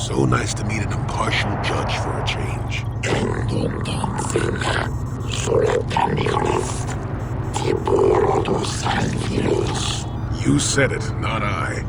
So nice to meet an impartial judge for a change. You said it, not I.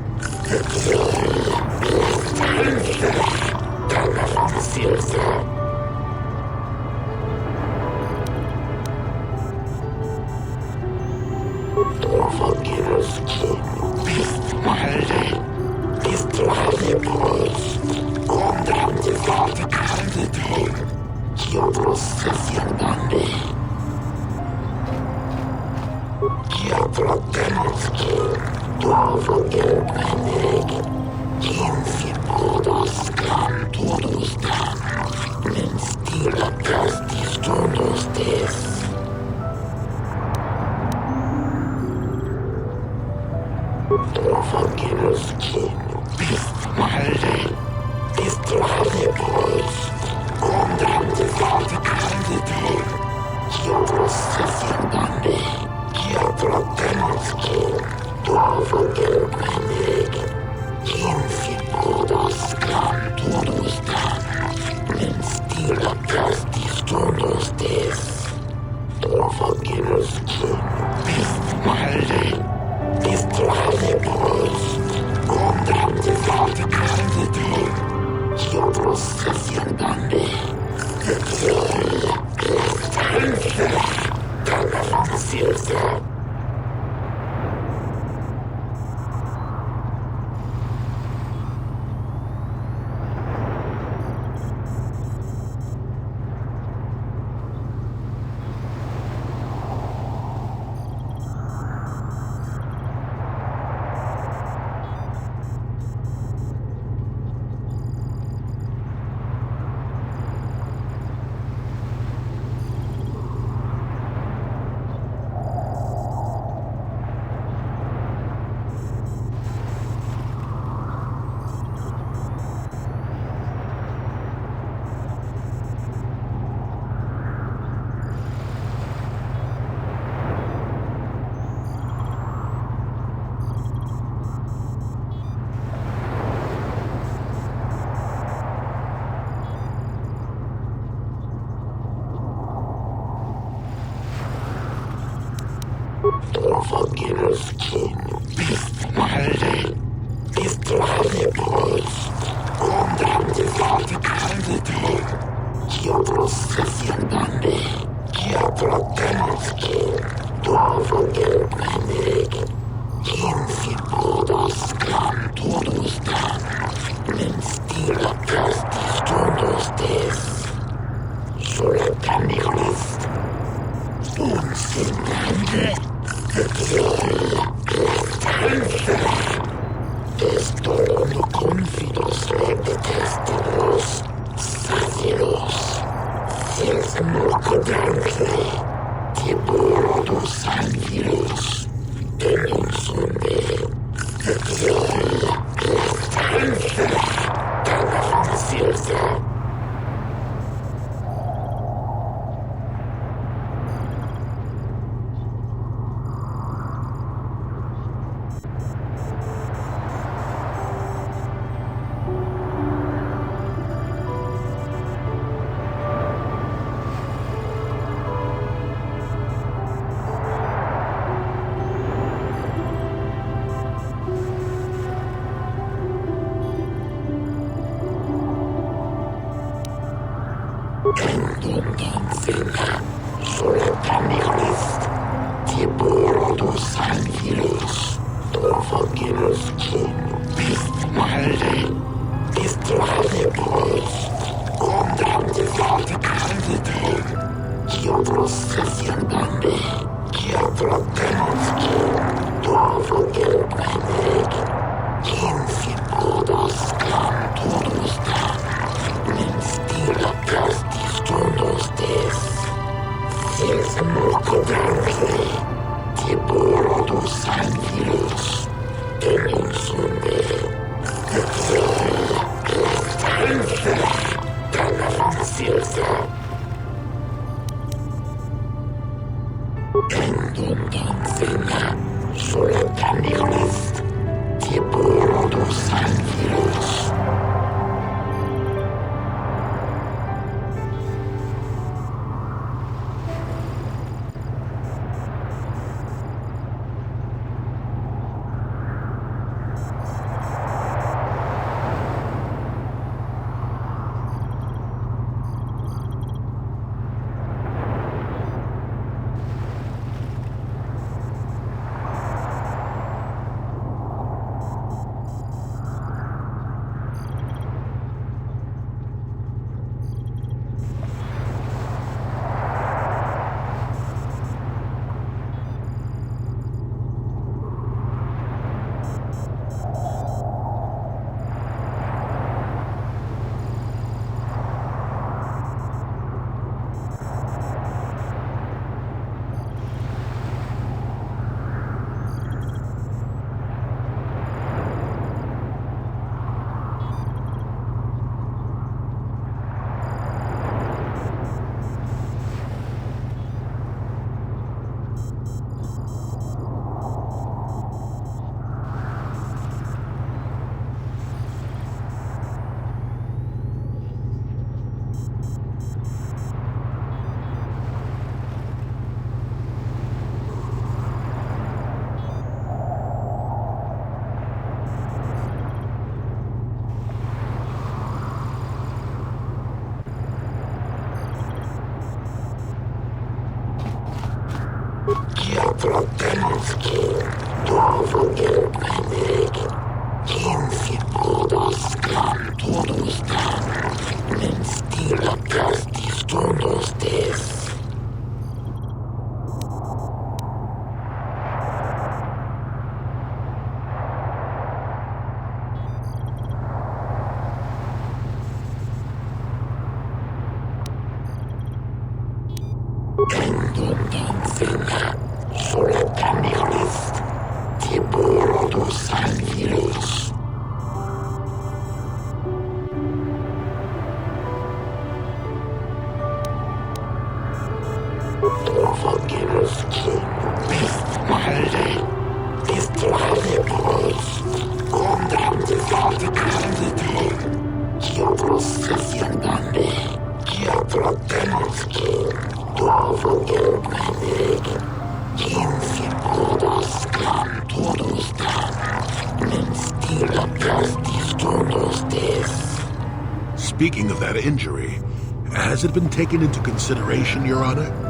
Speaking of that injury, Has it been taken into consideration, Your Honor?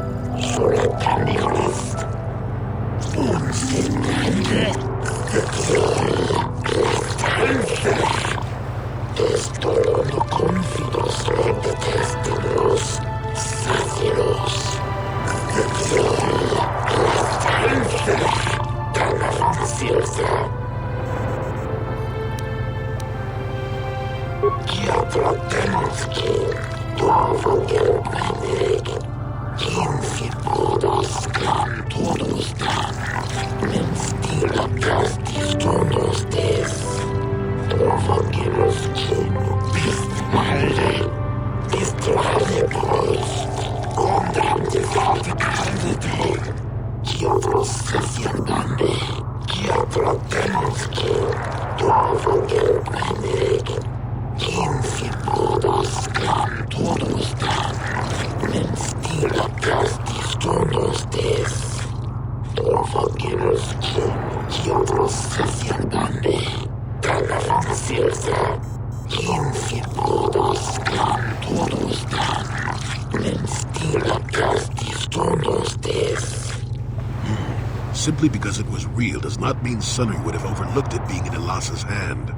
Simply because it was real does not mean Sunry would have overlooked it being in Elas's hand.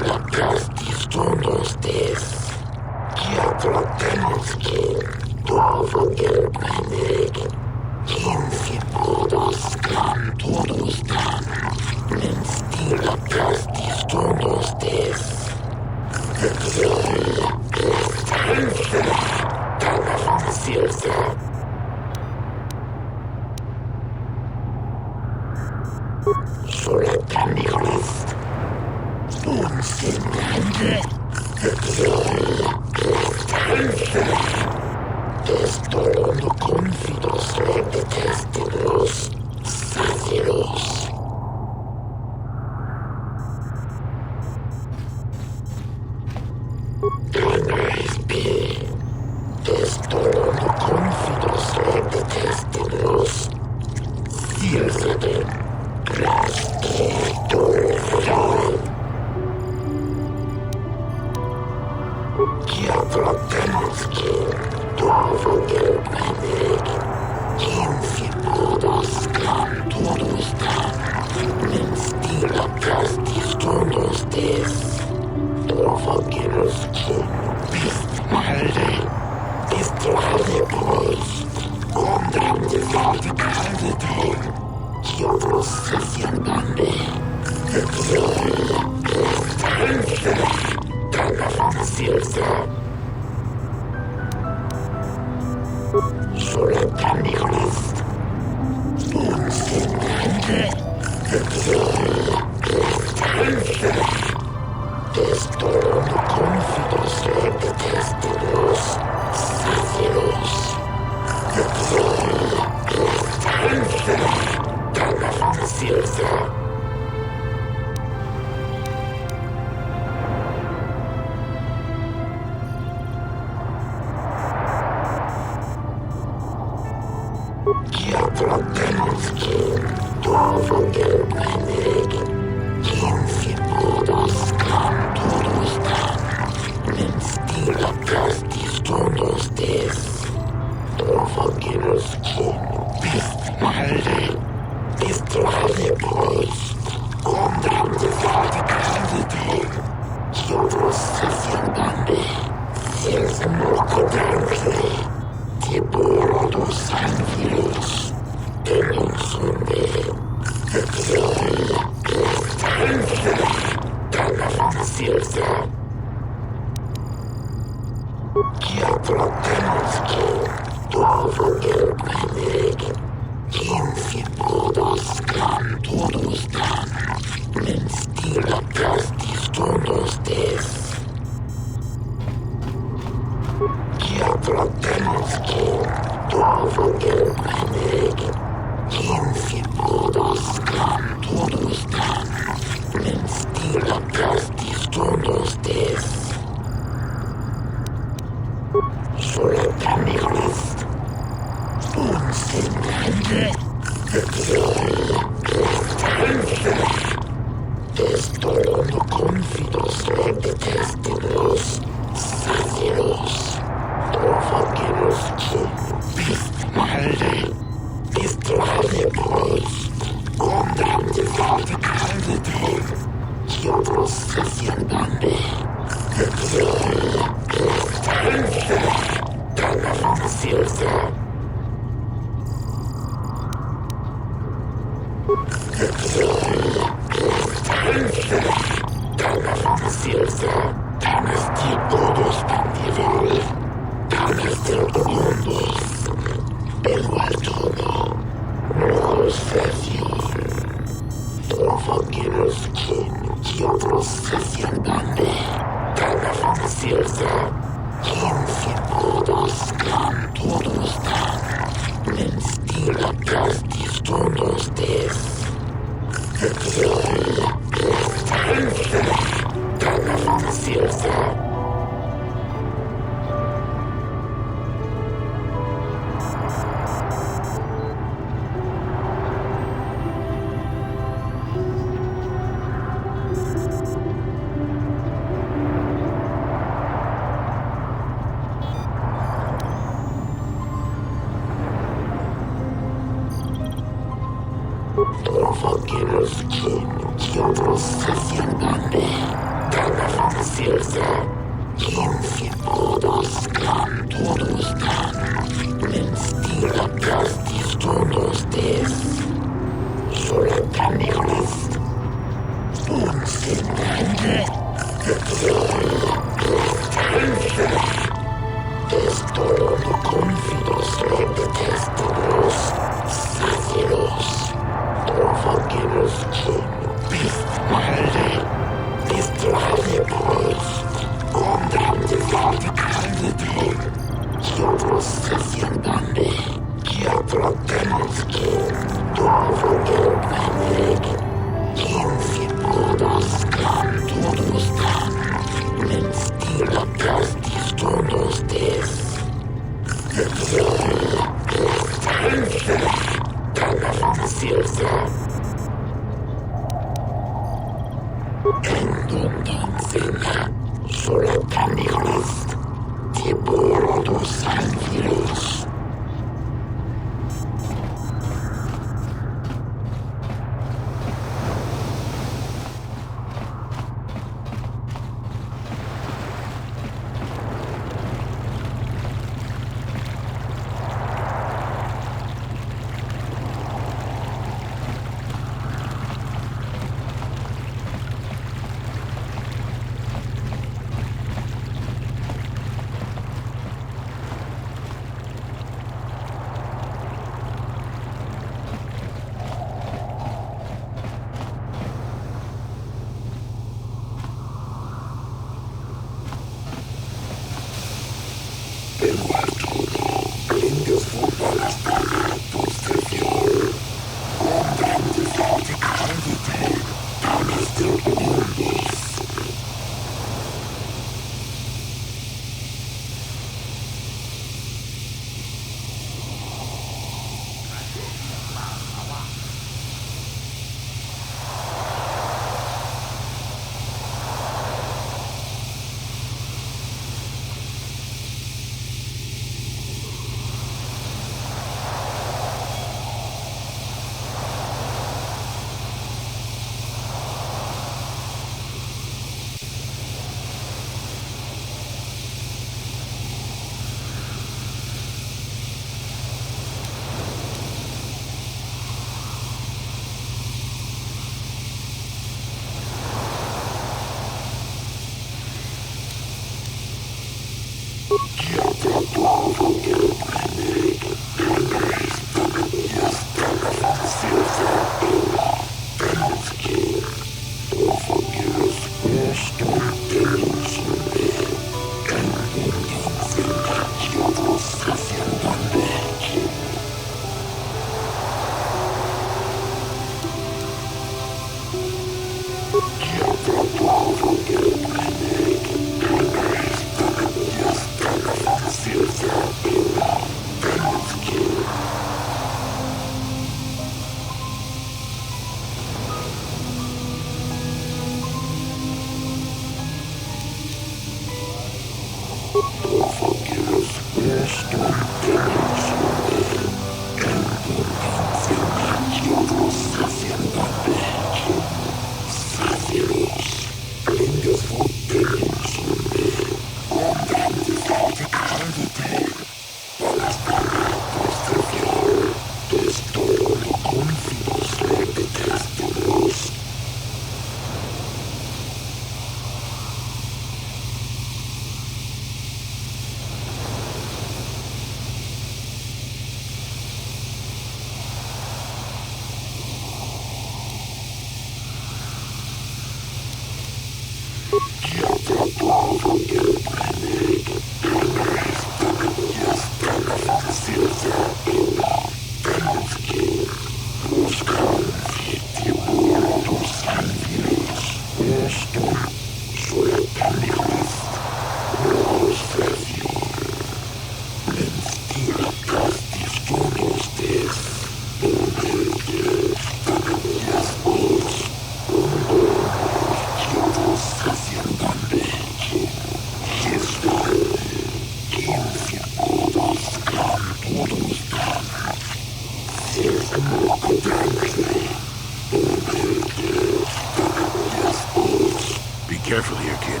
Careful here, kid.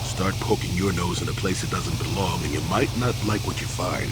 Start poking your nose in a place it doesn't belong, and you might not like what you find.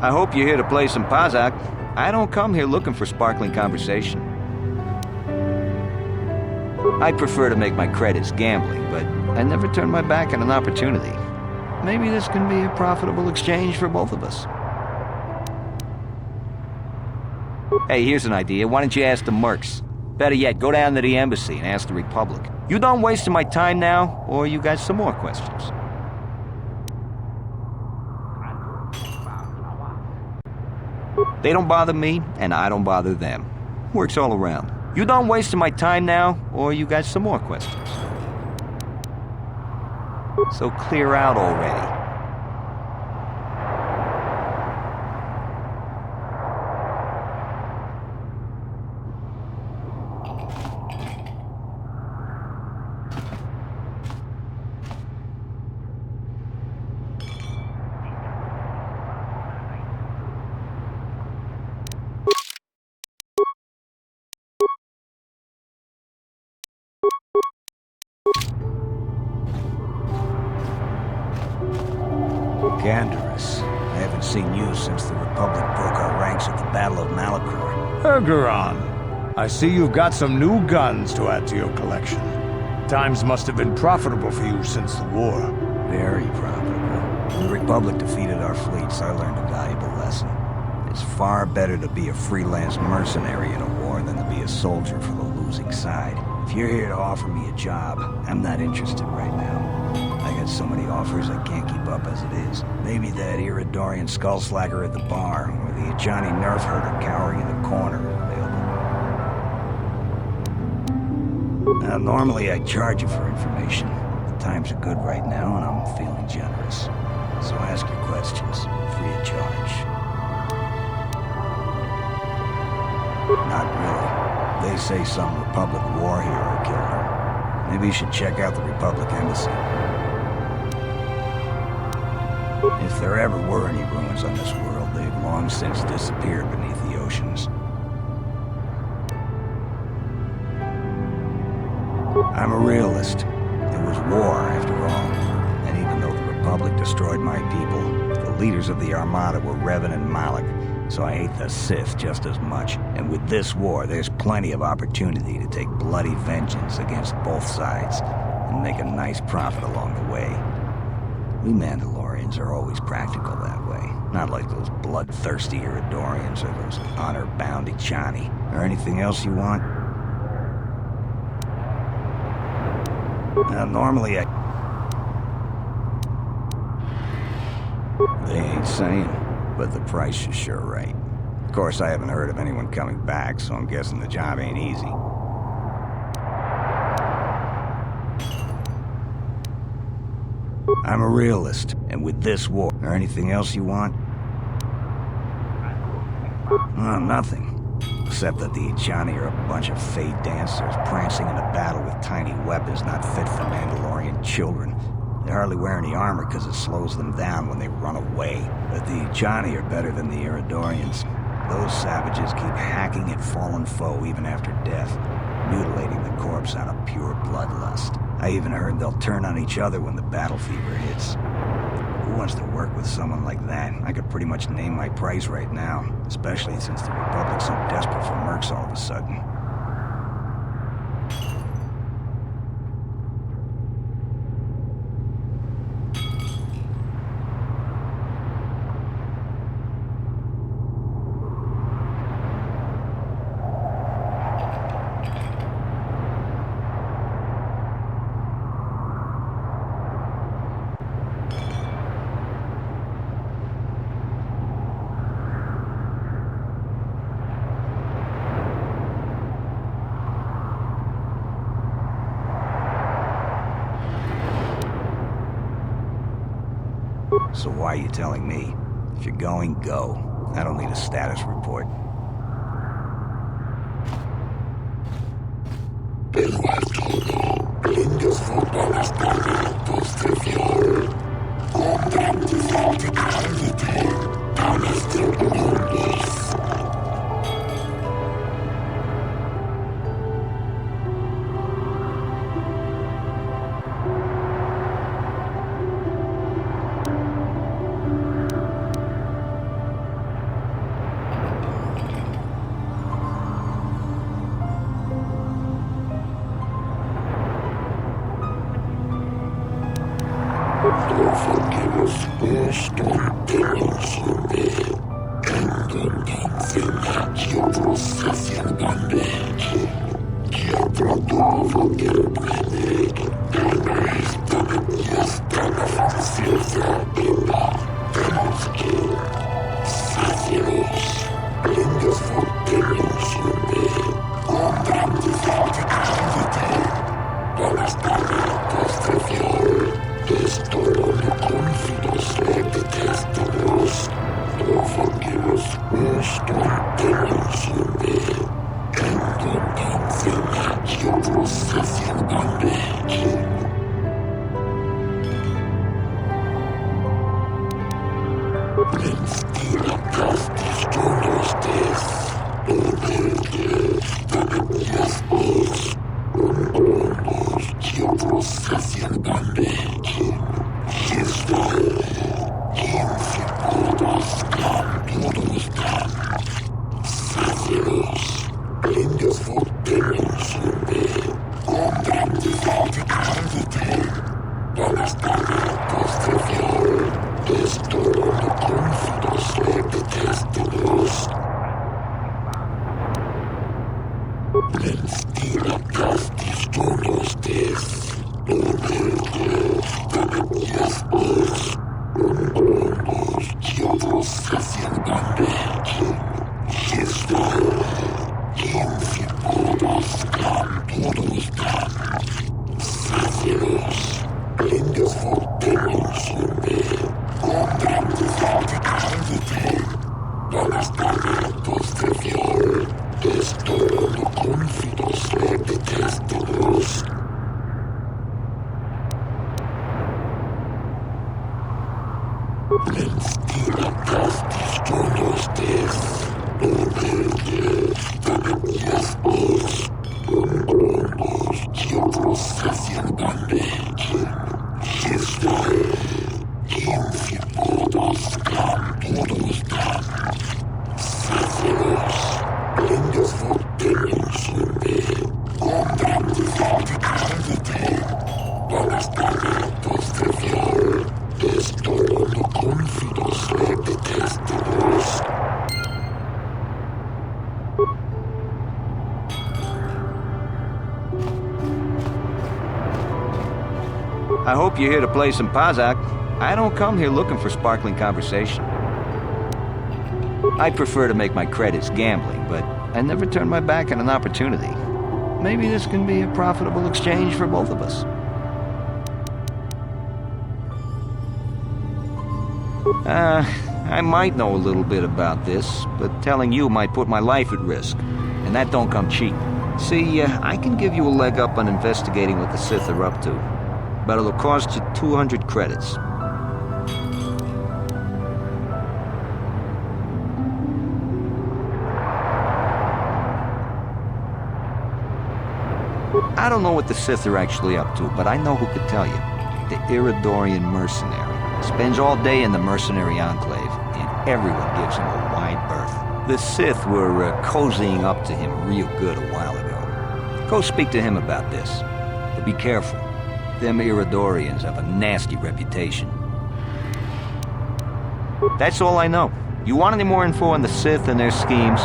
I hope you're here to play some Pazak. I don't come here looking for sparkling conversation. I prefer to make my credits gambling, but I never turn my back on an opportunity. Maybe this can be a profitable exchange for both of us. Hey, here's an idea. Why don't you ask the mercs? Better yet, go down to the embassy and ask the Republic. You done wasting my time now, or you got some more questions? They don't bother me, and I don't bother them. Works all around. You done wasting my time now, or you got some more questions? So clear out already. Ganderus, I haven't seen you since the Republic broke our ranks at the Battle of Malachor. Ergeron, I see you've got some new guns to add to your collection. Times must have been profitable for you since the war. Very profitable. When the Republic defeated our fleets, I learned a valuable lesson. It's far better to be a freelance mercenary in a war than to be a soldier for the losing side. If you're here to offer me a job, I'm not interested right now. I got so many offers I can't keep up as it is. Maybe that Iridorian skullslagger at the bar, or the Ajani nerf herder cowering in the corner available. Now, normally I'd charge you for information. The times are good right now, and I'm feeling generous. So ask your questions, free of charge. Not really. They say some Republic war hero killed her. Maybe you should check out the Republic Embassy. If there ever were any ruins on this world, they've long since disappeared beneath the oceans. I'm a realist. It was war, after all. And even though the Republic destroyed my people, the leaders of the Armada were Revan and Malak, so I hate the Sith just as much. And with this war, there's plenty of opportunity to take bloody vengeance against both sides, and make a nice profit along the way. We Mandalorians are always practical that way. Not like those bloodthirsty Eridorians or those honor-bound Ichani. Or anything else you want? Now, normally They ain't saying, but the price is sure right. Of course, I haven't heard of anyone coming back, so I'm guessing the job ain't easy. I'm a realist, and with this war, or anything else you want? Oh, nothing. Except that the Ichani are a bunch of fey dancers prancing in a battle with tiny weapons not fit for Mandalorian children. They hardly wear any armor because it slows them down when they run away. But the Ichani are better than the Eridorians. Those savages keep hacking at fallen foe even after death, mutilating the corpse out of pure bloodlust. I even heard they'll turn on each other when the battle fever hits. Who wants to work with someone like that? I could pretty much name my price right now, especially since the Republic's so desperate for mercs all of a sudden. So why are you telling me? If you're going, go. I don't need a status report. I hope you're here to play some Pazak. I don't come here looking for sparkling conversation. I prefer to make my credits gambling, but I never turn my back on an opportunity. Maybe this can be a profitable exchange for both of us. I might know a little bit about this, but telling you might put my life at risk, and that don't come cheap. See, I can give you a leg up on investigating what the Sith are up to, but it'll cost you 200 credits. I don't know what the Sith are actually up to, but I know who could tell you. The Iridorian mercenary. Spends all day in the mercenary enclave, and everyone gives him a wide berth. The Sith were cozying up to him real good a while ago. Go speak to him about this. But be careful. Them Iridorians have a nasty reputation. That's all I know. You want any more info on the Sith and their schemes?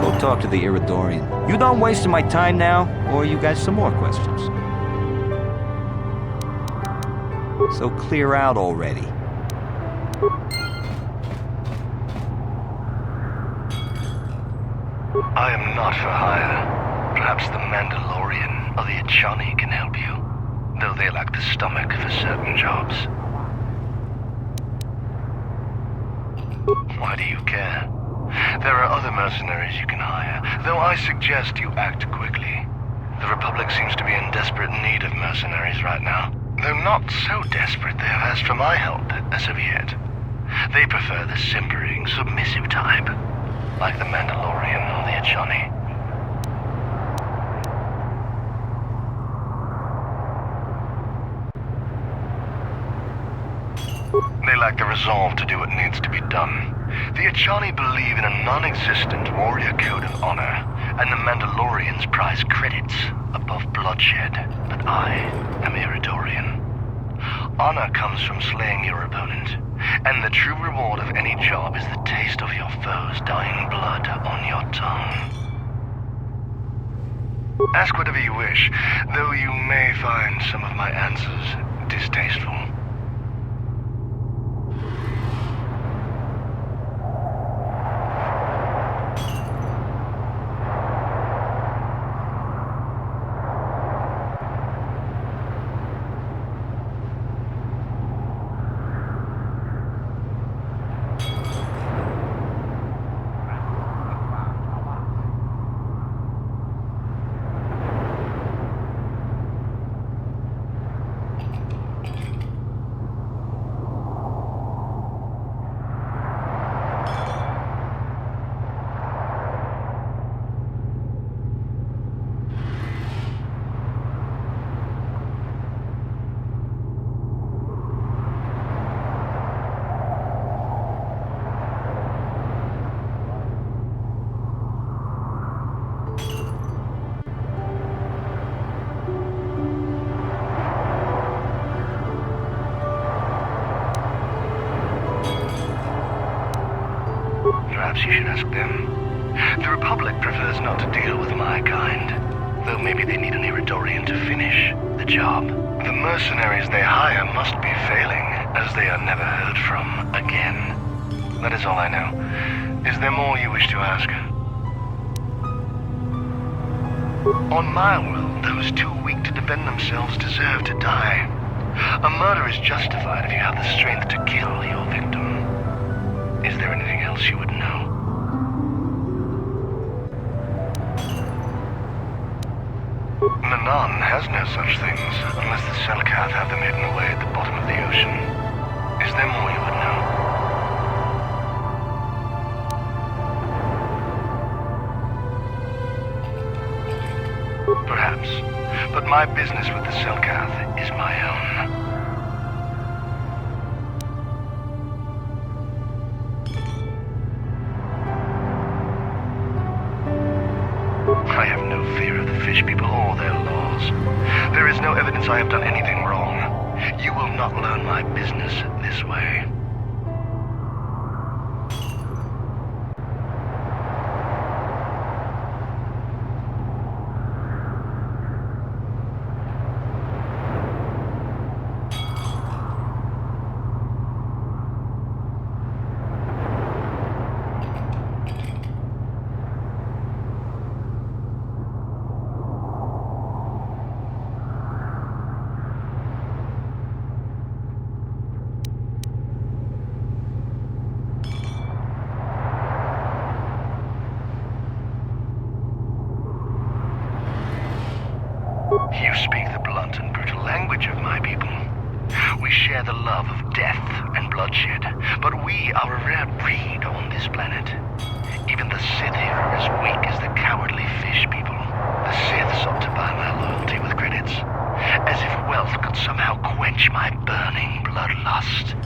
Go talk to the Iridorian. You done wasting my time now, or you got some more questions? So clear out already. I am not for hire. Perhaps the Mandalorian or the Achani can help you, though they lack the stomach for certain jobs. Why do you care? There are other mercenaries you can hire, though I suggest you act quickly. The Republic seems to be in desperate need of mercenaries right now, though not so desperate they have asked for my help as of yet. They prefer the simpering, submissive type, like the Mandalorian or the Achani. They lack the resolve to do what needs to be done. The Achani believe in a non-existent warrior code of honor, and the Mandalorians prize credits above bloodshed. But I am Iridorian. Honor comes from slaying your opponent, and the true reward of any job is the taste of your foe's dying blood on your tongue. Ask whatever you wish, though you may find some of my answers distasteful. Perhaps you should ask them. The Republic prefers not to deal with my kind, though maybe they need an Iridorian to finish the job. The mercenaries they hire must be failing, as they are never heard from again. That is all I know. Is there more you wish to ask? On my world, those too weak to defend themselves deserve to die. A murder is justified if you have the strength to kill your victim. Is there anything else you would know? Manaan has no such things, unless the Selkath have them hidden away at the bottom of the ocean. Is there more you would know? Perhaps, but my business with the Selkath is my own. I have no fear of the fish people or their laws. There is no evidence I have done anything wrong. You will not learn my business this way. You speak the blunt and brutal language of my people. We share the love of death and bloodshed, but we are a rare breed on this planet. Even the Sith here are as weak as the cowardly fish people. The Sith sought to buy my loyalty with credits, as if wealth could somehow quench my burning bloodlust.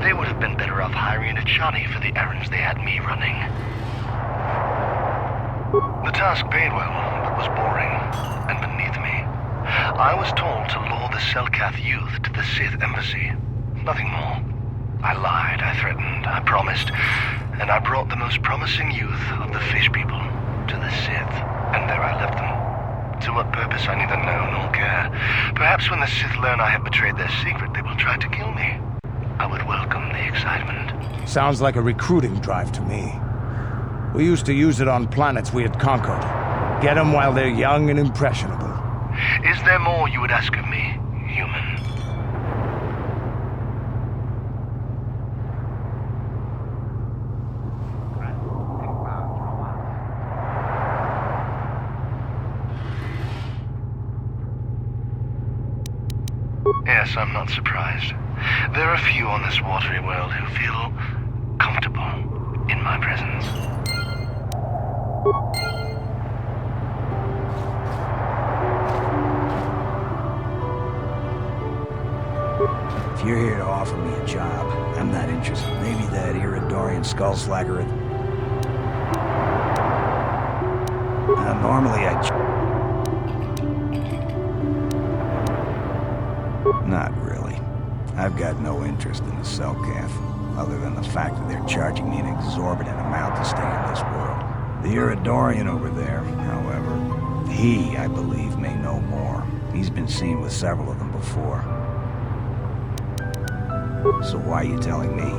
They would have been better off hiring a Johnny for the errands they had me running. The task paid well, but was boring, and beneath me. I was told to lure the Selkath youth to the Sith embassy. Nothing more. I lied, I threatened, I promised, and I brought the most promising youth of the fish people to the Sith, and there I left them. To what purpose I neither know nor care. Perhaps when the Sith learn I have betrayed their secret, they will try to kill me. I would welcome the excitement. Sounds like a recruiting drive to me. We used to use it on planets we had conquered. Get them while they're young and impressionable. Is there more you would ask of me, human? Yes, I'm not surprised. There are few on this watery world who feel comfortable in my presence. If you're here to offer me a job, I'm not interested. Maybe that Iridorian skull slacker. Normally Not really. I've got no interest in the Selkath, other than the fact that they're charging me an exorbitant amount to stay in this world. The Iridorian over there, however, he, I believe, may know more. He's been seen with several of them before. So why are you telling me?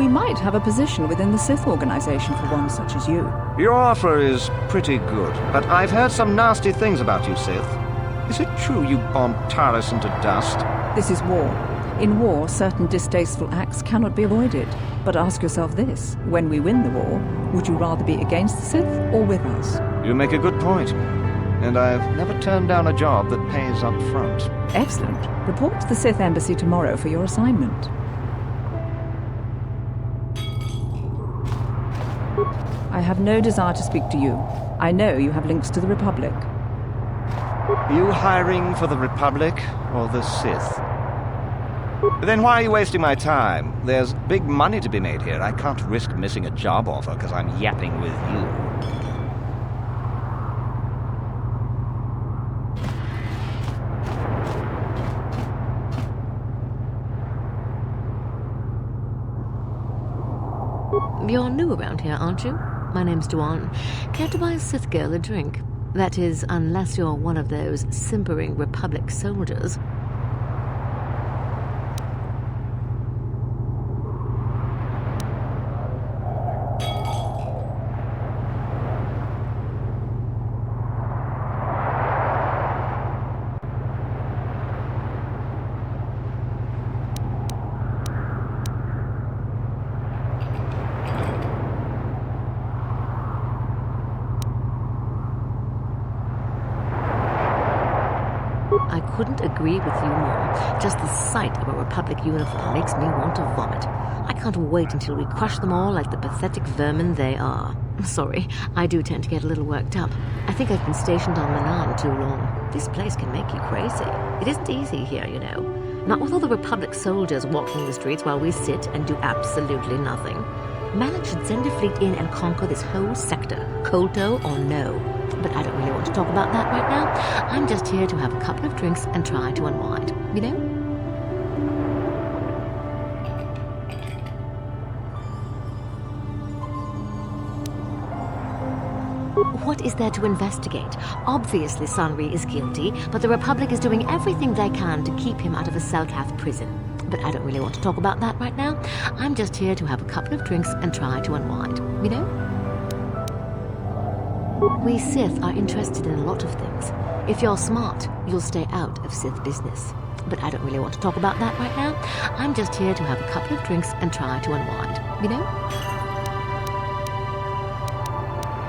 We might have a position within the Sith organization for one such as you. Your offer is pretty good, but I've heard some nasty things about you, Sith. Is it true you bombed Taris into dust? This is war. In war, certain distasteful acts cannot be avoided. But ask yourself this, when we win the war, would you rather be against the Sith or with us? You make a good point. And I've never turned down a job that pays up front. Excellent. Report to the Sith Embassy tomorrow for your assignment. I have no desire to speak to you. I know you have links to the Republic. Are you hiring for the Republic or the Sith? Then why are you wasting my time? There's big money to be made here. I can't risk missing a job offer because I'm yapping with you. You're new around here, aren't you? My name's Duan. Care to buy a Sith girl a drink? That is, unless you're one of those simpering Republic soldiers. I couldn't agree with you more. Just the sight of a Republic uniform makes me want to vomit. I can't wait until we crush them all like the pathetic vermin they are. Sorry, I do tend to get a little worked up. I think I've been stationed on Manaan too long. This place can make you crazy. It isn't easy here, you know. Not with all the Republic soldiers walking the streets while we sit and do absolutely nothing. Malak should send a fleet in and conquer this whole sector, Kolto or no. But I don't really want to talk about that right now. I'm just here to have a couple of drinks and try to unwind, you know? What is there to investigate? Obviously Sunry is guilty, but the Republic is doing everything they can to keep him out of a Selkath prison. But I don't really want to talk about that right now. I'm just here to have a couple of drinks and try to unwind, you know? We Sith are interested in a lot of things. If you're smart, you'll stay out of Sith business. But I don't really want to talk about that right now. I'm just here to have a couple of drinks and try to unwind, you know?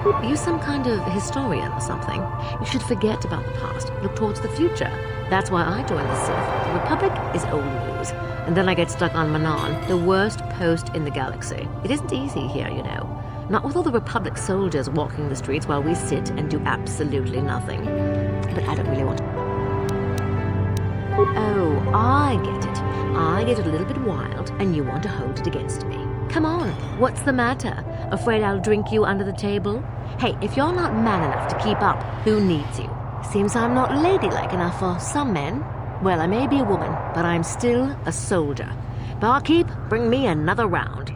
Are you some kind of historian or something? You should forget about the past, look towards the future. That's why I joined the Sith. The Republic is old news. And then I get stuck on Manaan, the worst post in the galaxy. It isn't easy here, you know. Not with all the Republic soldiers walking the streets while we sit and do absolutely nothing. But I don't really want to... Oh, I get it. I get a little bit wild, and you want to hold it against me. Come on, what's the matter? Afraid I'll drink you under the table? Hey, if you're not man enough to keep up, who needs you? Seems I'm not ladylike enough for some men. Well, I may be a woman, but I'm still a soldier. Barkeep, bring me another round.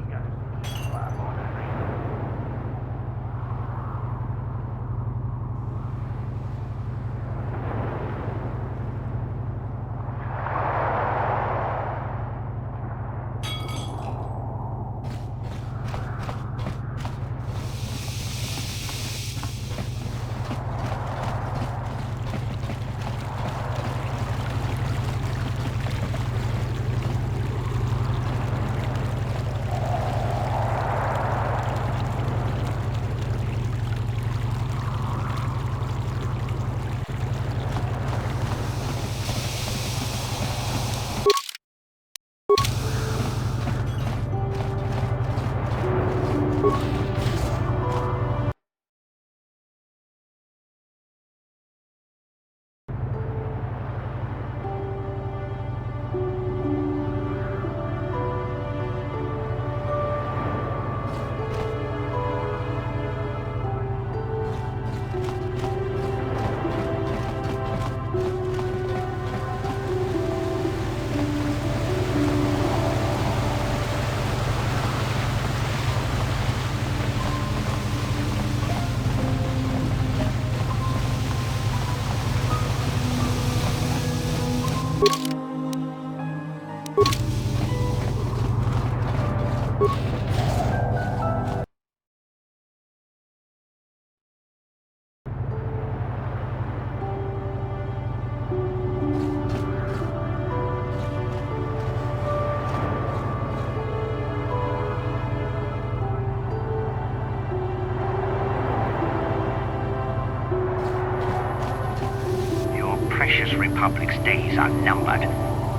precious Republic's days are numbered. It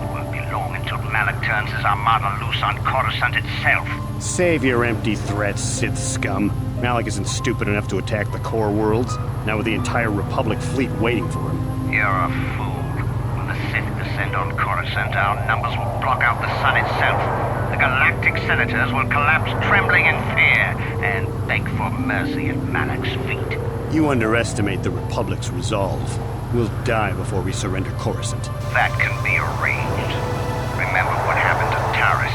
won't be long until Malak turns his armada loose on Coruscant itself. Save your empty threats, Sith scum. Malak isn't stupid enough to attack the core worlds, now with the entire Republic fleet waiting for him. You're a fool. When the Sith descend on Coruscant, our numbers will block out the sun itself. The galactic senators will collapse trembling in fear and beg for mercy at Malak's feet. You underestimate the Republic's resolve. We'll die before we surrender Coruscant. That can be arranged. Remember what happened to Taris.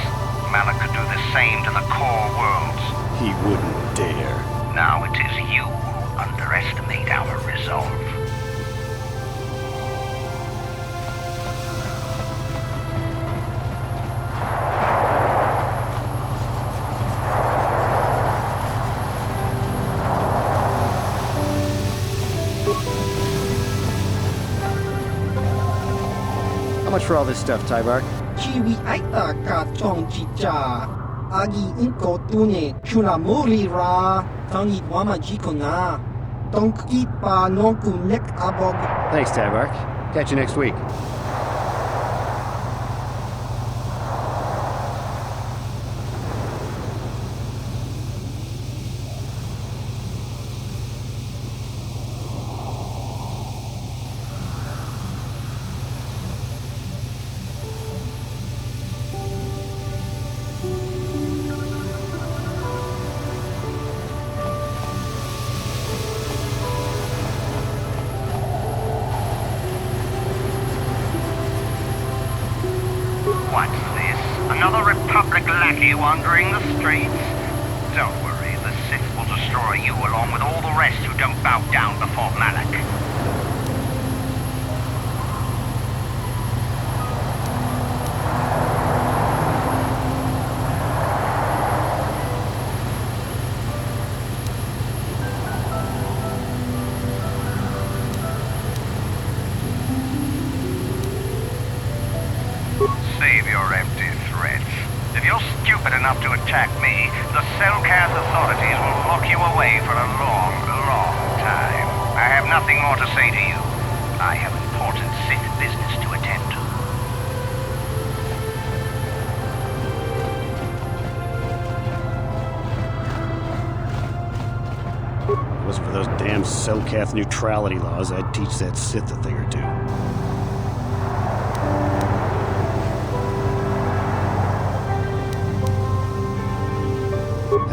Malak could do the same to the core worlds. He wouldn't dare. Now it is you who underestimate our resolve. How much for all this stuff, Tybark? Chiwi aita ka chong chicha. Agi inko tune chuna muri ra. Tangi wama jikona. Donki pa nonku nek abog. Thanks, Tybark. Catch you next week. What's this? Another Republic lackey wandering the streets? Don't worry, the Sith will destroy you along with all the rest who don't bow down before Malak. Save your empty threats. If you're stupid enough to attack me, the Selkath authorities will lock you away for a long, long time. I have nothing more to say to you. I have important Sith business to attend to. If it wasn't for those damn Selkath neutrality laws, I'd teach that Sith a thing or two.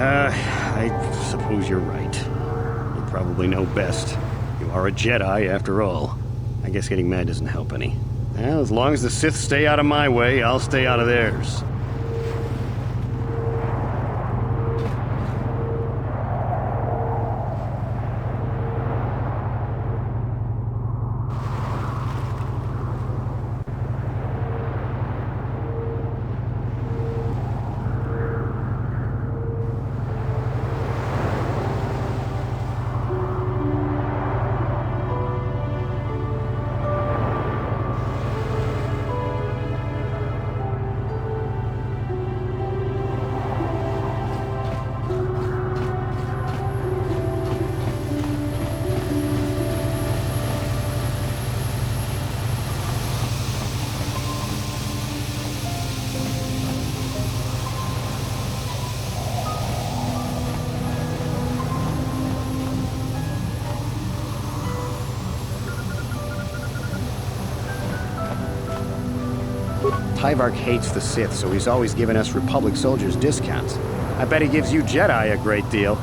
I suppose you're right. You probably know best. You are a Jedi, after all. I guess getting mad doesn't help any. Well, as long as the Sith stay out of my way, I'll stay out of theirs. Tyvark hates the Sith, so he's always giving us Republic soldiers discounts. I bet he gives you Jedi a great deal.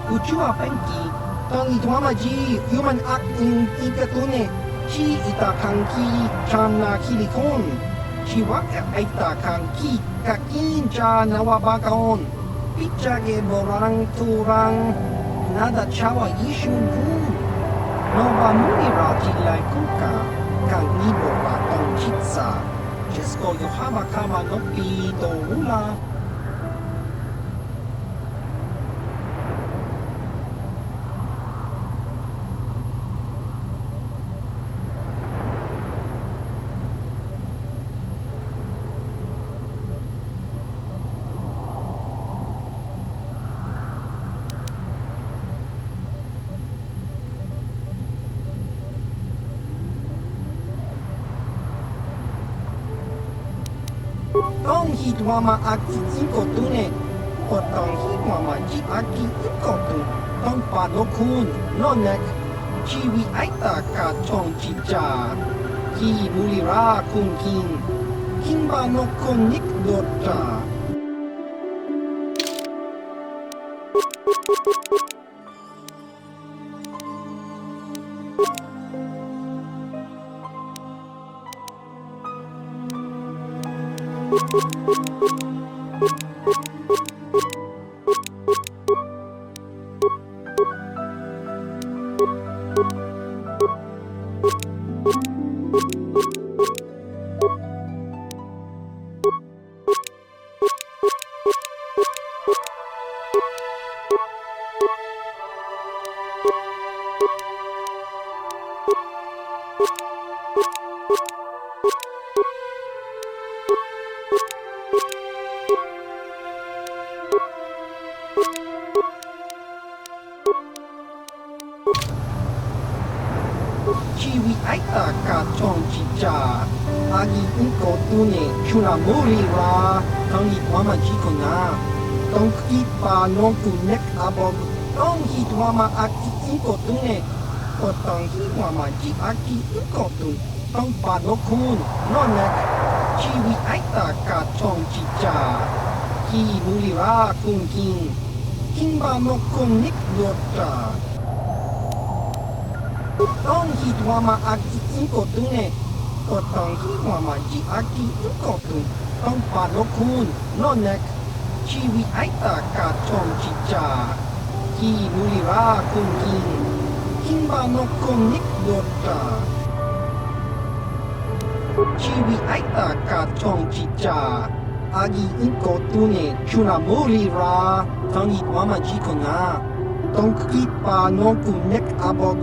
Uchua penki. Tangi dwamaji human acting ikatune. Chi ita kanki chamna kilikon. Chi wak aita kanki kakin cha nawabakaon. Pichage borang turang. Nada chawa ishun gu. Nova munira tilai kuka. Kang nibo wa tong chitsa. Chesko yohama kama nopi do ula. Tong hit wama aki inko tune. Otong hit wama ji aki inko tune. Tong pa no kun, no nek. Chiwi aita ka chong chicha. Ki mulira kun king. Kimba no kun nik dota. Chiwi aita ka chong chicha. Agi inko tune chuna mulira. Tong hit wama jikona. Tong kipa no kunek abog. Tong hit wama aki inko tune. Otong hit wama ji aki inko tune. Tong pa no kun no nek. Chiwi aita ka chong chicha. Ki mulira kun king. Kimba no kun nik dota. Tong hit wama aki inko tune. Otong hit wama ji aki inko tune. Tong pa no kun no nek. Chiwi aita ka chong chicha. Ki mulira kun king. Kimba no kun nik dota. Chiwi aita ka chong chicha. Agi inko tune chuna mulira. Tong hit wama jikona. Tong kipa no kunek abog.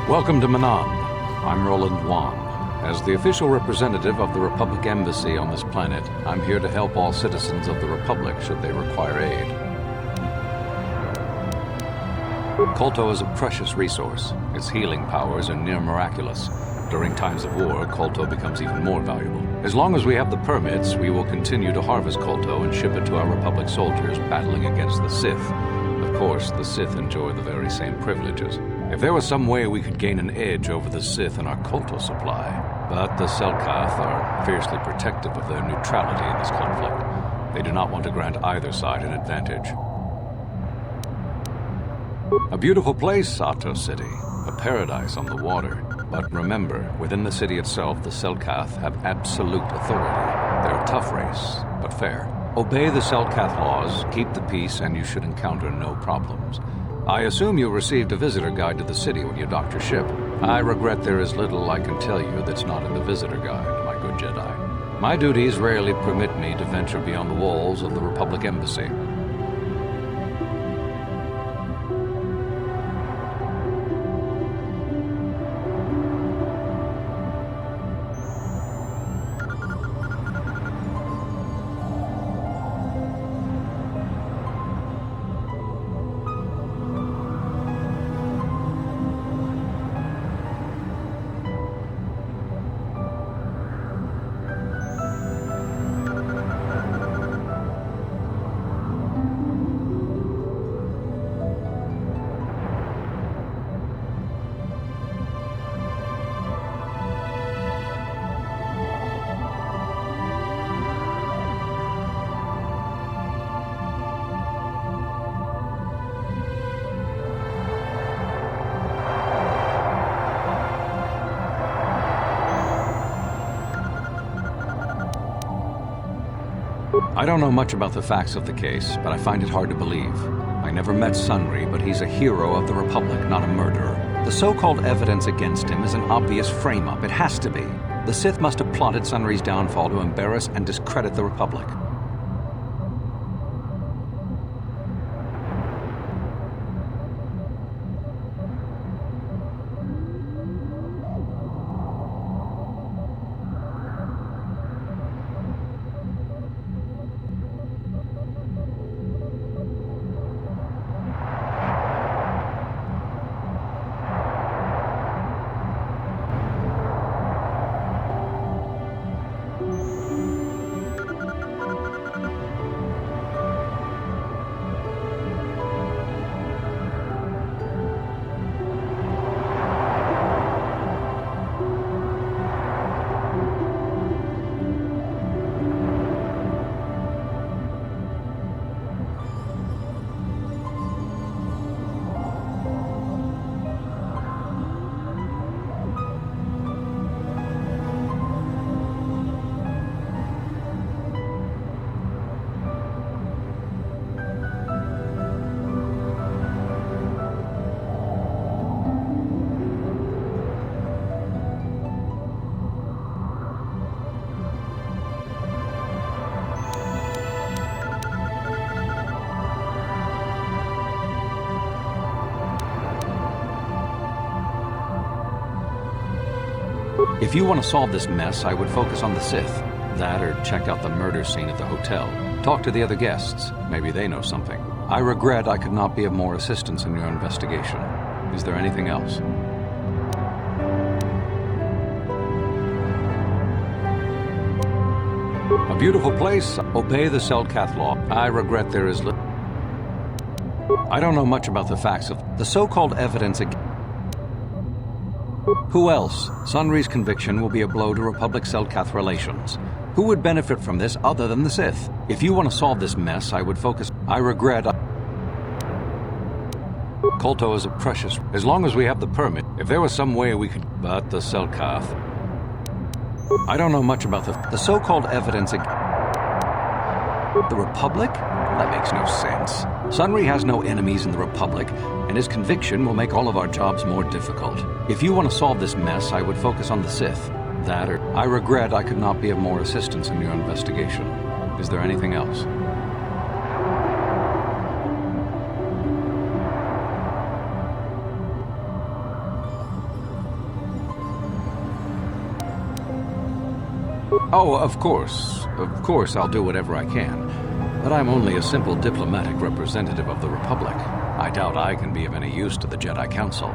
Welcome to Manaan. I'm Roland Wan. As the official representative of the Republic Embassy on this planet, I'm here to help all citizens of the Republic should they require aid. Kolto is a precious resource. Its healing powers are near miraculous. During times of war, Kolto becomes even more valuable. As long as we have the permits, we will continue to harvest Kolto and ship it to our Republic soldiers battling against the Sith. Of Of course, the Sith enjoy the very same privileges. If there was some way we could gain an edge over the Sith in our Kolto supply, but the Selkath are fiercely protective of their neutrality in this conflict. They do not want to grant either side an advantage. A beautiful place, Sato City. A paradise on the water. But remember, within the city itself, the Selkath have absolute authority. They're a tough race, but fair. Obey the Selkath laws, keep the peace, and you should encounter no problems. I assume you received a visitor guide to the city when you docked your ship. I regret there is little I can tell you that's not in the visitor guide, my good Jedi. My duties rarely permit me to venture beyond the walls of the Republic Embassy. I don't know much about the facts of the case, but I find it hard to believe. I never met Sunry, but he's a hero of the Republic, not a murderer. The so-called evidence against him is an obvious frame-up. It has to be. The Sith must have plotted Sunry's downfall to embarrass and discredit the Republic. If you want to solve this mess, I would focus on the Sith. That or check out the murder scene at the hotel. Talk to the other guests. Maybe they know something. I regret I could not be of more assistance in your investigation. Is there anything else? A beautiful place. Obey the Selkath law. I regret there is little. I don't know much about the facts of the so-called evidence against. Who else? Sunry's conviction will be a blow to Republic-Selkath relations. Who would benefit from this other than the Sith? If you want to solve this mess, I would focus. I regret. Kolto is a precious. As long as we have the permit, if there was some way we could. But the Selkath. I don't know much about the so-called evidence against. The Republic? That makes no sense. Sunry has no enemies in the Republic, and his conviction will make all of our jobs more difficult. If you want to solve this mess, I would focus on the Sith. That or I regret I could not be of more assistance in your investigation. Is there anything else? Oh, of course. Of course I'll do whatever I can. But I'm only a simple diplomatic representative of the Republic. I doubt I can be of any use to the Jedi Council.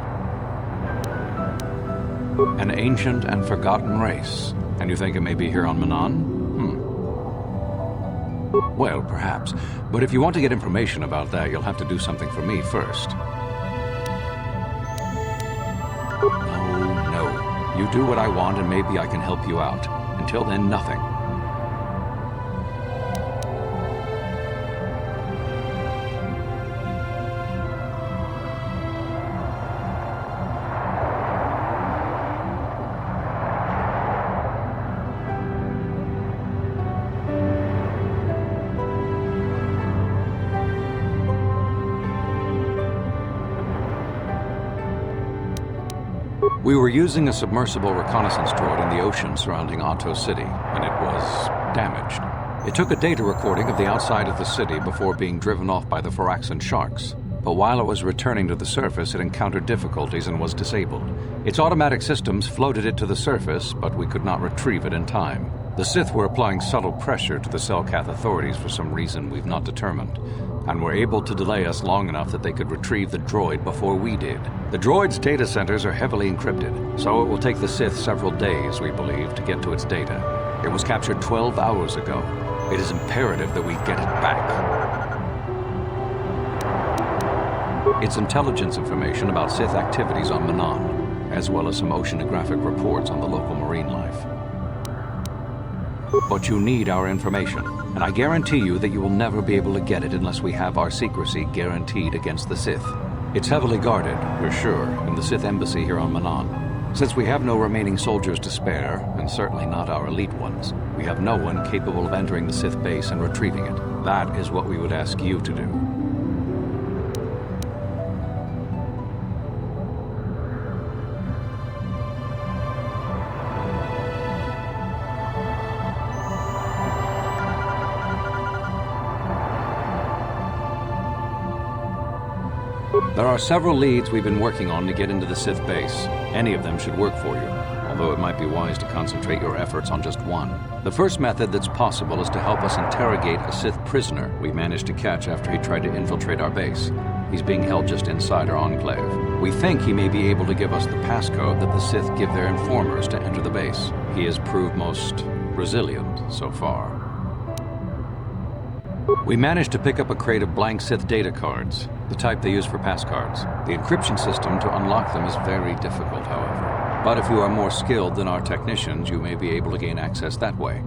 An ancient and forgotten race. And you think it may be here on Manaan? Well, perhaps. But if you want to get information about that, you'll have to do something for me first. No. You do what I want and maybe I can help you out. Until then, nothing. We were using a submersible reconnaissance droid in the ocean surrounding Otto City, and it was damaged. It took a data recording of the outside of the city before being driven off by the Phyraxan sharks. But while it was returning to the surface, it encountered difficulties and was disabled. Its automatic systems floated it to the surface, but we could not retrieve it in time. The Sith were applying subtle pressure to the Selkath authorities for some reason we've not determined, and were able to delay us long enough that they could retrieve the droid before we did. The droid's data centers are heavily encrypted, so it will take the Sith several days, we believe, to get to its data. It was captured 12 hours ago. It is imperative that we get it back. It's intelligence information about Sith activities on Manaan, as well as some oceanographic reports on the local marine life. But you need our information, and I guarantee you that you will never be able to get it unless we have our secrecy guaranteed against the Sith. It's heavily guarded, we're sure, in the Sith embassy here on Manaan. Since we have no remaining soldiers to spare, and certainly not our elite ones, we have no one capable of entering the Sith base and retrieving it. That is what we would ask you to do. There are several leads we've been working on to get into the Sith base. Any of them should work for you, although it might be wise to concentrate your efforts on just one. The first method that's possible is to help us interrogate a Sith prisoner we managed to catch after he tried to infiltrate our base. He's being held just inside our enclave. We think he may be able to give us the passcode that the Sith give their informers to enter the base. He has proved most resilient so far. We managed to pick up a crate of blank Sith data cards, the type they use for passcards. The encryption system to unlock them is very difficult, however. But if you are more skilled than our technicians, you may be able to gain access that way.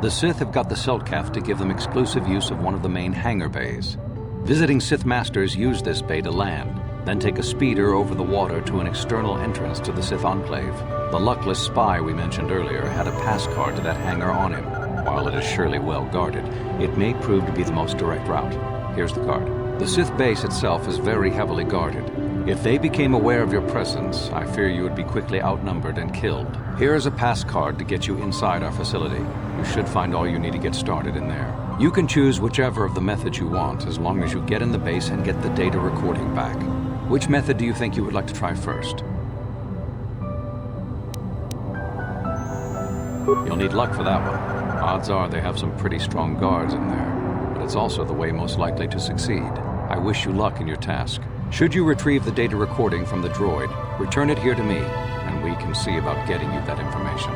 The Sith have got the Selkath to give them exclusive use of one of the main hangar bays. Visiting Sith Masters use this bay to land, then take a speeder over the water to an external entrance to the Sith Enclave. The luckless spy we mentioned earlier had a pass card to that hangar on him. While it is surely well guarded, it may prove to be the most direct route. Here's the card. The Sith base itself is very heavily guarded. If they became aware of your presence, I fear you would be quickly outnumbered and killed. Here is a pass card to get you inside our facility. You should find all you need to get started in there. You can choose whichever of the methods you want, as long as you get in the base and get the data recording back. Which method do you think you would like to try first? You'll need luck for that one. Odds are they have some pretty strong guards in there, but it's also the way most likely to succeed. I wish you luck in your task. Should you retrieve the data recording from the droid, return it here to me, and we can see about getting you that information.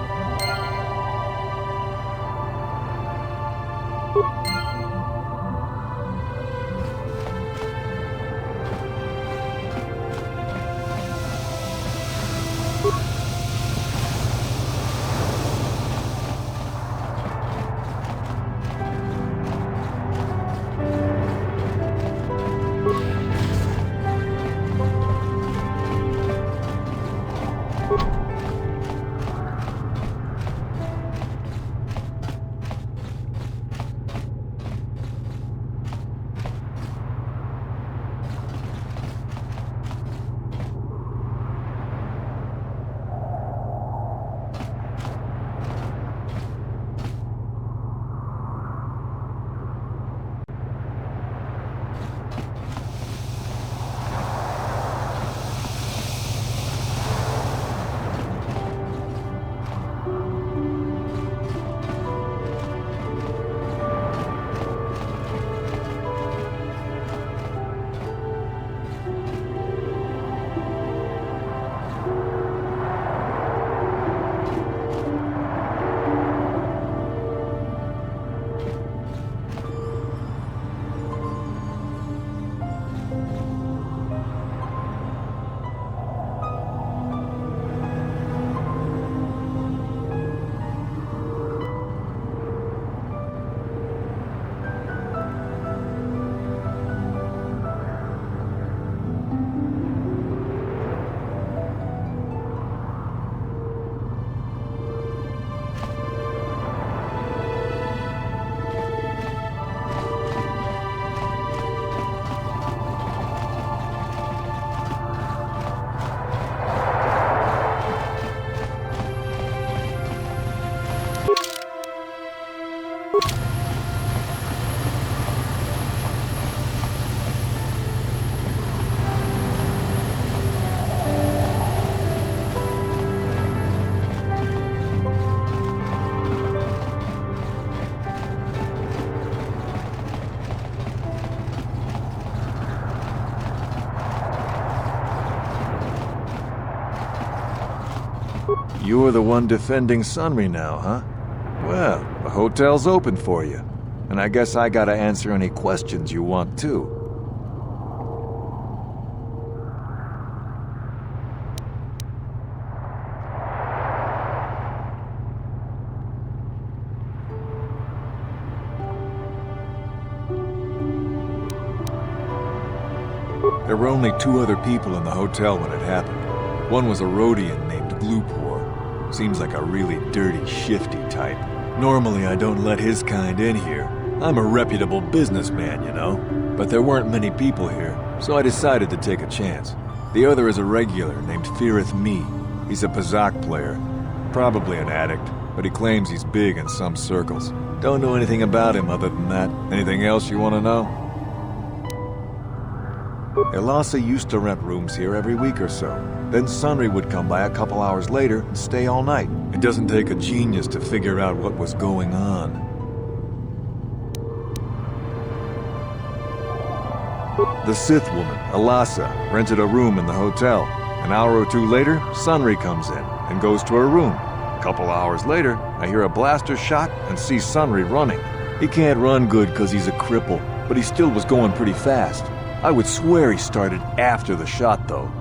You're the one defending Sunry now, huh? Well, the hotel's open for you. And I guess I gotta answer any questions you want too. There were only 2 other people in the hotel when it happened. One was a Rhodian named Glupor. Seems like a really dirty, shifty type. Normally I don't let his kind in here. I'm a reputable businessman, you know. But there weren't many people here, so I decided to take a chance. The other is a regular named Feareth Me. He's a Pazak player. Probably an addict, but he claims he's big in some circles. Don't know anything about him other than that. Anything else you want to know? Elasa used to rent rooms here every week or so. Then Sunry would come by a couple hours later and stay all night. It doesn't take a genius to figure out what was going on. The Sith woman, Elasa, rented a room in the hotel. An hour or 2 later, Sunry comes in and goes to her room. A couple hours later, I hear a blaster shot and see Sunry running. He can't run good because he's a cripple, but he still was going pretty fast. I would swear he started after the shot, though.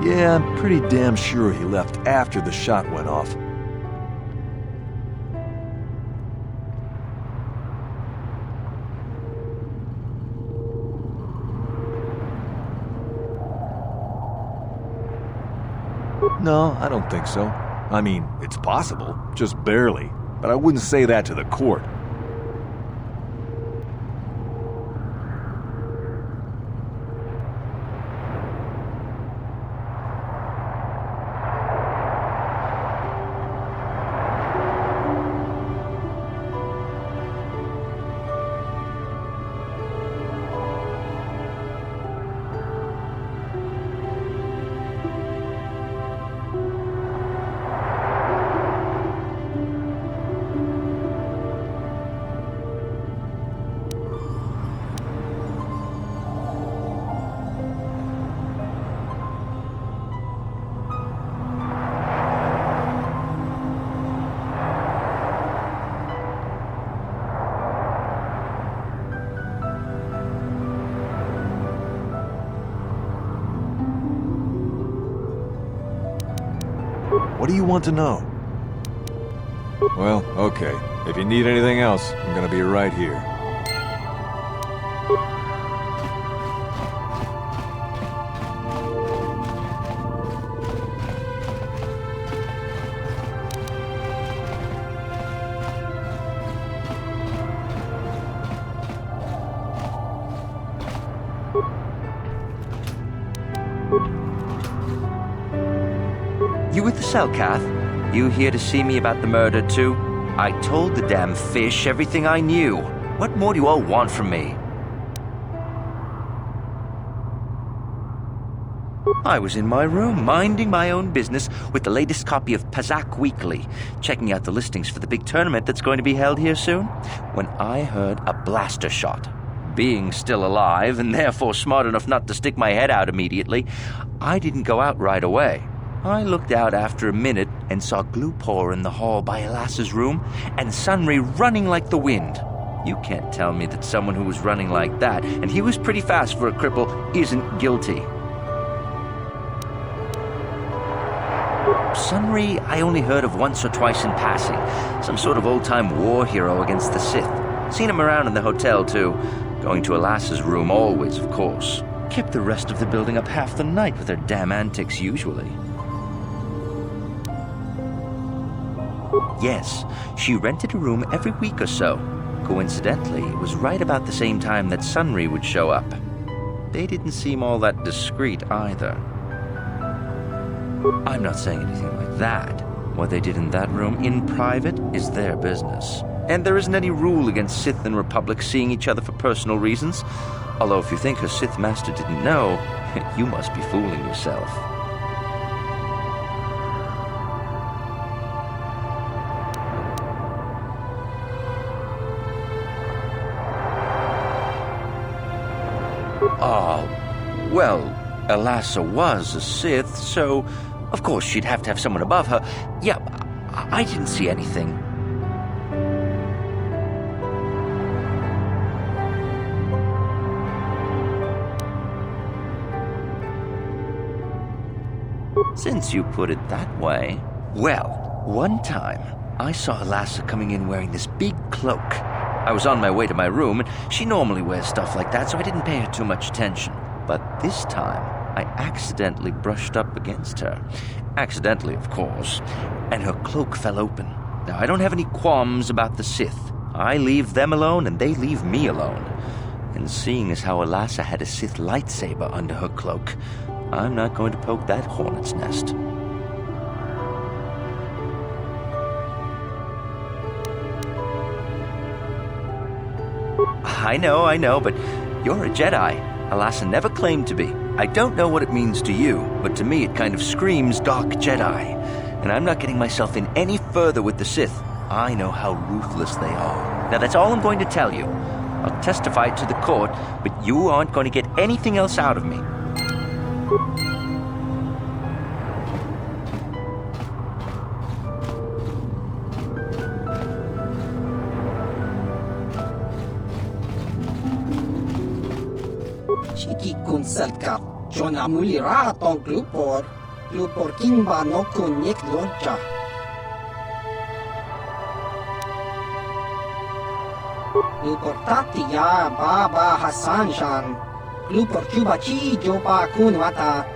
Yeah, I'm pretty damn sure he left after the shot went off. No, I don't think so. I mean, it's possible, just barely. But I wouldn't say that to the court. What do you want to know? Well, okay. If you need anything else, I'm gonna be right here. You with the Selkath? You here to see me about the murder, too? I told the damn fish everything I knew. What more do you all want from me? I was in my room, minding my own business with the latest copy of Pazak Weekly, checking out the listings for the big tournament that's going to be held here soon, when I heard a blaster shot. Being still alive, and therefore smart enough not to stick my head out immediately, I didn't go out right away. I looked out after a minute and saw Glupor in the hall by Elasa's room and Sunry running like the wind. You can't tell me that someone who was running like that, and he was pretty fast for a cripple, isn't guilty. Sunry I only heard of once or twice in passing. Some sort of old-time war hero against the Sith. Seen him around in the hotel, too. Going to Elasa's room always, of course. Kept the rest of the building up half the night with their damn antics usually. Yes, she rented a room every week or so. Coincidentally, it was right about the same time that Sunry would show up. they didn't seem all that discreet either. I'm not saying anything like that. What they did in that room in private is their business. And there isn't any rule against Sith and Republic seeing each other for personal reasons. Although if you think her Sith master didn't know, you must be fooling yourself. Well, Elassa was a Sith, so of course she'd have to have someone above her. Yeah, I didn't see anything. Since you put it that way. Well, one time, I saw Elassa coming in wearing this big cloak. I was on my way to my room, and she normally wears stuff like that, so I didn't pay her too much attention. But this time, I accidentally brushed up against her. Accidentally, of course. And her cloak fell open. Now, I don't have any qualms about the Sith. I leave them alone, and they leave me alone. And seeing as how Elassa had a Sith lightsaber under her cloak, I'm not going to poke that hornet's nest. I know, but you're a Jedi. Elassa never claimed to be. I don't know what it means to you, but to me it kind of screams dark Jedi. And I'm not getting myself in any further with the Sith. I know how ruthless they are. Now that's all I'm going to tell you. I'll testify it to the court, but you aren't going to get anything else out of me. Chiki kun selkat, Jona mulira tong glupor kimba no kun yek lorcha. Glupor tati ya baba Hassan shan, glupor chubachi jopa kun wata.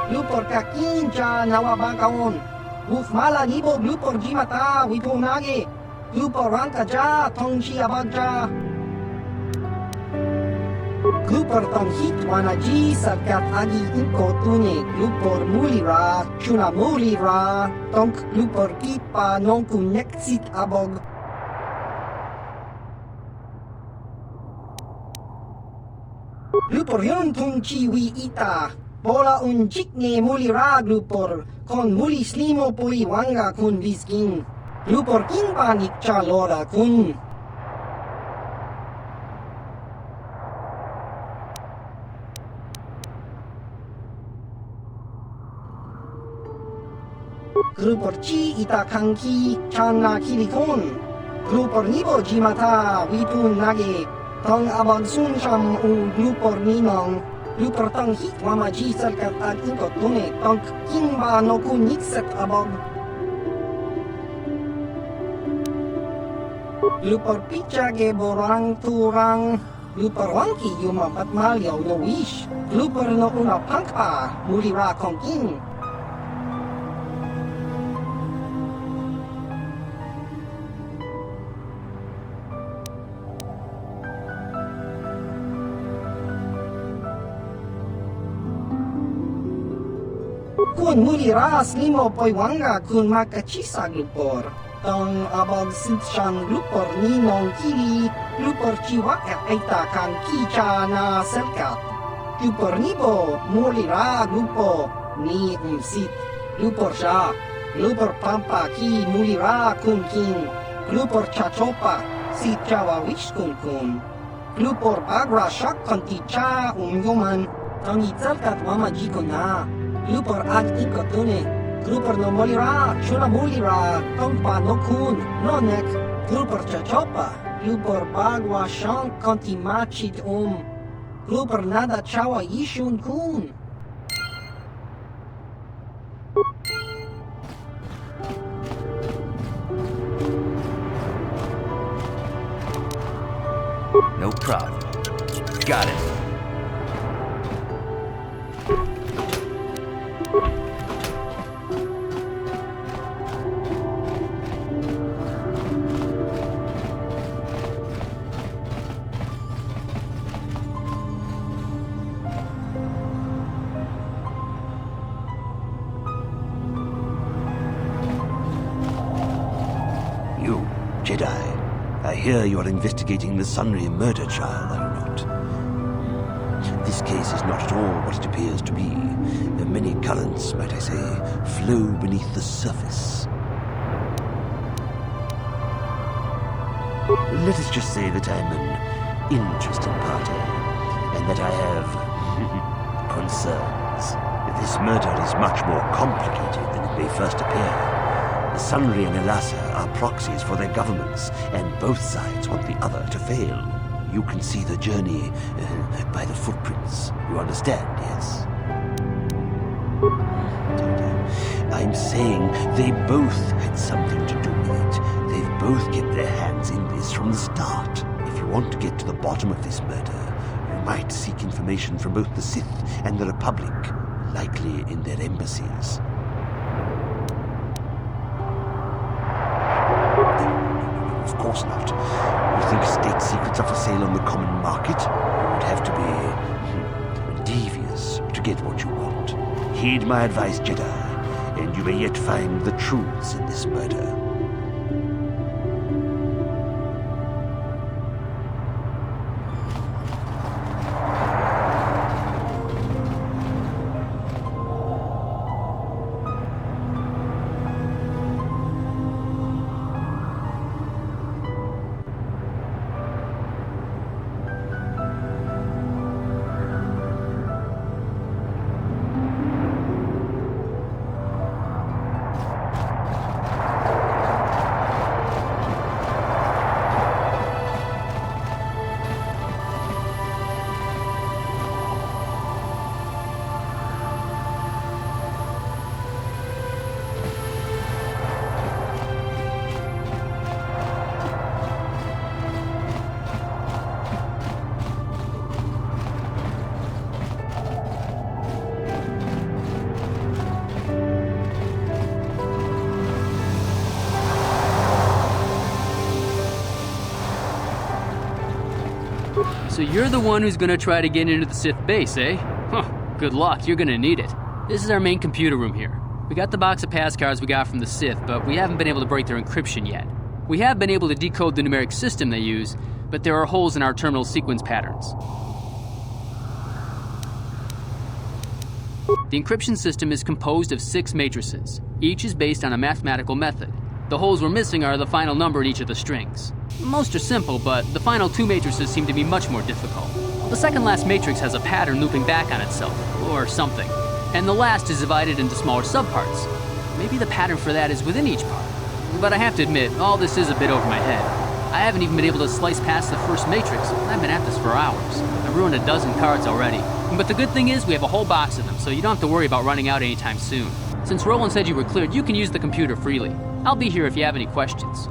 Glupor kakin cha nawabakaon, uf mala nibo glupor jimata wipunage, glupor ranka ja tongchi abadja. Glupor tong hit wanaji sarkat agi inko tune glupor mulira chuna mulira tong glupor kipa nonku neksit abog. Glupor yon tung chiwi ita bola un jikne mulira glupor kon muli slimo pui wanga kun viskin glupor kinpa nikcha lora kun. Glupor chi ita kanki channa kilikon. Glupor nibo jimata wipun nage. Tong abag sun sham u glupor ninong. Glupor tong hit wamaji sarkat ad inkot tune. Tong kimba no kun nikset abog. Glupor pichage borang turang. Glupor wangki yuma patmalyaw no wish. Glupor no una pangpa mulira kongking. Kun mulira slimo poi wanga kun makachisa glupor. Tong abog sitshan glupor ninong kiri glupor chiwa aita kan kicha na selkat. Glupor nibo mulira glupo ni umsit. Glupor sha glupor pampa ki mulira kun kin. Glupor chachopa sit chawa wish kun. Glupor bagra shak konti cha yoman. Tong itselkat wamaji ko na. Glupor ad inkotune, glupor no molira, chuna mulira, tongpa no kun, no nek, glupor chachopa, glupor bagwa shank konti machid glupor nada chawa yishun kun. No problem. Got it. Jedi, I hear you are investigating the Sunry murder trial, are you not? This case is not at all what it appears to be. Many currents, might I say, flow beneath the surface. Let us just say that I'm an interesting party, and that I have concerns. This murder is much more complicated than it may first appear. The Sunry and Elassa are proxies for their governments, and both sides want the other to fail. You can see the journey by the footprints. You understand, yes? I'm saying they both had something to do with it. They've both kept their hands in this from the start. If you want to get to the bottom of this murder, you might seek information from both the Sith and the Republic, likely in their embassies. Of course not. You think state secrets are for sale on the common market? You would have to be devious to get what you want. Heed my advice, Jedi, and you may yet find the truths in this murder. So you're the one who's gonna try to get into the Sith base, eh? Huh, good luck, you're gonna need it. This is our main computer room here. We got the box of pass cards we got from the Sith, but we haven't been able to break their encryption yet. We have been able to decode the numeric system they use, but there are holes in our terminal sequence patterns. The encryption system is composed of 6 matrices. Each is based on a mathematical method. The holes we're missing are the final number in each of the strings. Most are simple, but the final 2 matrices seem to be much more difficult. The second last matrix has a pattern looping back on itself, or something. And the last is divided into smaller subparts. Maybe the pattern for that is within each part. But I have to admit, all this is a bit over my head. I haven't even been able to slice past the first matrix, and I've been at this for hours. I've ruined a dozen cards already. But the good thing is we have a whole box of them, so you don't have to worry about running out anytime soon. Since Roland said you were cleared, you can use the computer freely. I'll be here if you have any questions.